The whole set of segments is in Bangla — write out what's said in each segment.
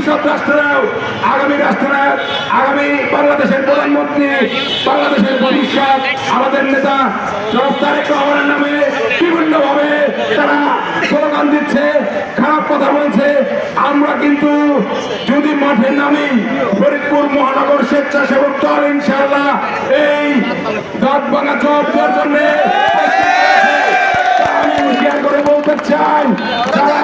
ভবিষ্যৎ রাষ্ট্রনায়ক, আগামী রাষ্ট্রনায়ক, আগামী বাংলাদেশের প্রধানমন্ত্রী, বাংলাদেশের ভবিষ্যৎ আমাদের নেতা জনাব তারেক রহমানের নামে বিভিন্নভাবে তারা স্লোগান দিচ্ছে, খারাপ কথা বলছে। আমরা কিন্তু যদি মাঠে নামি ফরিদপুর মহানগর স্বেচ্ছাসেবক দল ইনশাআল্লাহ এই দাঁত ভাঙা জব দেওয়ার জন্য আমি হুঁশিয়ার করে বলতে চাই, যারা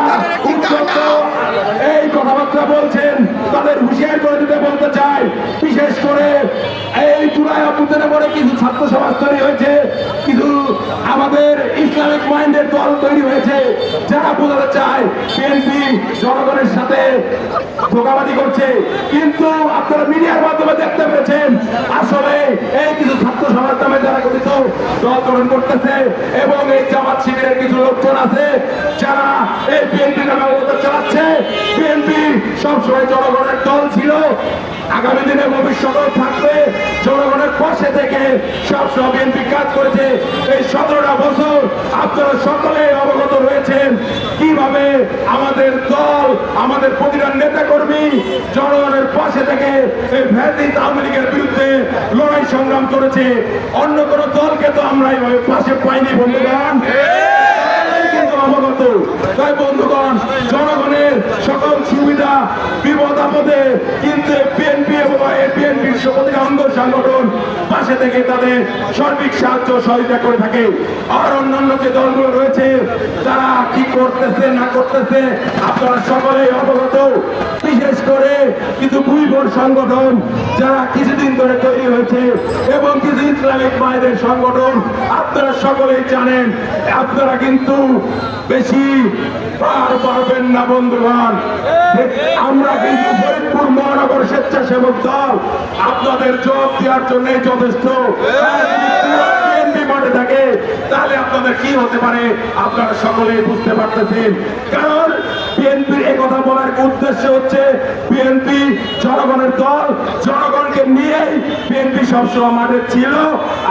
এই কথাবার্তা বলছেন তাদের হুঁশিয়ার করে দিতে বলতে চাই। বিশেষ করে এই জুলাই অভ্যুত্থানের পরে কিছু ছাত্র সমাজ তৈরি হয়েছে, কিছু আমাদের ইসলামিক মাইন্ডের দল তৈরি হয়েছে, যারা বোঝাতে চায় বিএনপি জনগণের সাথে ধোঁকাবাজি করছে। কিন্তু আপনারা মিডিয়ার মাধ্যমে দেখতে পেরেছেন আসলে এই কিছু ছাত্র সমাজ নামে যারা গঠিত দল গঠন করতেছে এবং এই জামাত শিবিরের কিছু লোকজন আছে যারা এই বিএনপি নামে অবদান চালাচ্ছে। বিএনপি সবসময় জনগণের দল ছিল, আগামী দিনে ভবিষ্যতেও থাকবে। জনগণের পাশে থেকে সবসময় বিএনপি কাজ করেছে। এই 17টা বছর আপনারা সকলে অবগত রয়েছেন কিভাবে আমাদের দল, আমাদের প্রতিটা নেতা কর্মী জনগণের পাশে থেকে এই ফ্যাসিস্ট আওয়ামী লীগের বিরুদ্ধে লড়াই সংগ্রাম করেছে। অন্য কোন দলকে তো আমরা এইভাবে পাশে পাইনি বন্ধুগণ, কিন্তু অবগত। তাই বন্ধুগণ, জনগণের সকল সুবিধা বিপদ আপদে কিন্তু বিএনপি এবং বিএনপির প্রতিটা অঙ্গ সংগঠন পাশে থেকে তাদের সার্বিক সাহায্য সহযোগিতা করে থাকে। আর অন্যান্য যে দলগুলো রয়েছে তারা কি করতেছে না করতেছে আপনারা সকলেই অবগত। বিশেষ করে কিছু ভুইভোর সংগঠন যারা কিছুদিন ধরে তৈরি হয়েছে এবং কিছু ইসলামিক মায়েদের সংগঠন আপনারা সকলেই জানেন। আপনারা কিন্তু বেশি পার পারবেন না বন্ধুগণ। আমরা কিন্তু ফরিদপুর মহানগর স্বেচ্ছাসেবক দল আপনাদের জবাব দেওয়ার জন্য যথেষ্ট। বিএনপি মাঠে থাকে তাহলে আপনাদের কি হতে পারে আপনারা সকলেই বুঝতে পারতেছেন। কারণ বিএনপির এই কথা বলার উদ্দেশ্য হচ্ছে বিএনপি জনগণের দল, জনগণকে নিয়েই বিএনপি সবসময় মাঠে ছিল,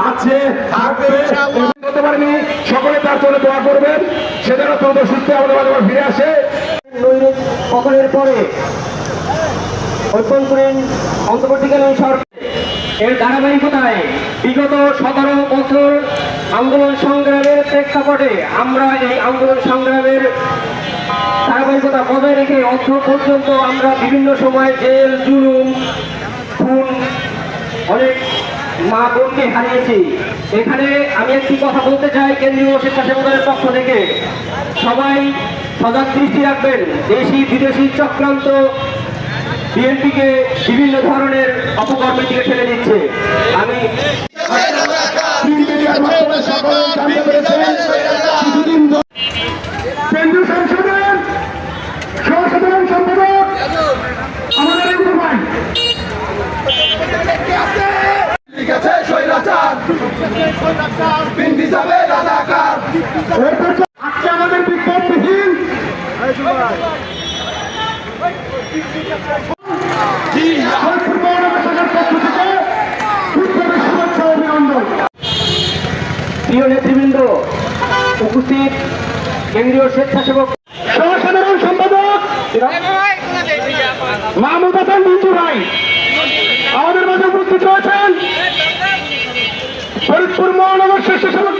আছে, থাকবে। হতে পারেনি, সকলে তার জন্য দোয়া করবেন, সেজন্য দ্রুত সুস্থ আমাদের মাঝে ফিরে আসে। পতনের পরে অভ্যন্তরীণ অন্তর্বর্তীকালীন সরকার এর ধারাবাহিকতায় বিগত 17 বছর আন্দোলন সংগ্রামের প্রেক্ষাপটে আমরা এই আন্দোলন সংগ্রামের ধারাবাহিকতা বজায় রেখে অর্থ পর্যন্ত আমরা বিভিন্ন সময় জেল, জুলুম, খুন, অনেক মা বোনকে হারিয়েছি। এখানে আমি একটি কথা বলতে চাই, কেন্দ্রীয় স্বেচ্ছাসেবক দলের পক্ষ থেকে সবাই সজাগ দৃষ্টি রাখবেন। দেশি বিদেশি চক্রান্ত বিএনপিকে বিভিন্ন ধরনের অপকর্মের দিকে ঠেলে দিচ্ছে। আমি কেন্দ্রীয় সংসদের সহসাধারণ সম্পাদক আমাদের আজকে আমাদের বিক্ষোভবিহীন প্রিয় নেতৃবৃন্দ, উপস্থিত কেন্দ্রীয় স্বেচ্ছাসেবক সহসাধারণ সম্পাদক মাহমুদ হাসান মিন্টু ভাই আমাদের মাঝে উপস্থিত রয়েছেন। ফরিদপুর মহানগর স্বেচ্ছাসেবক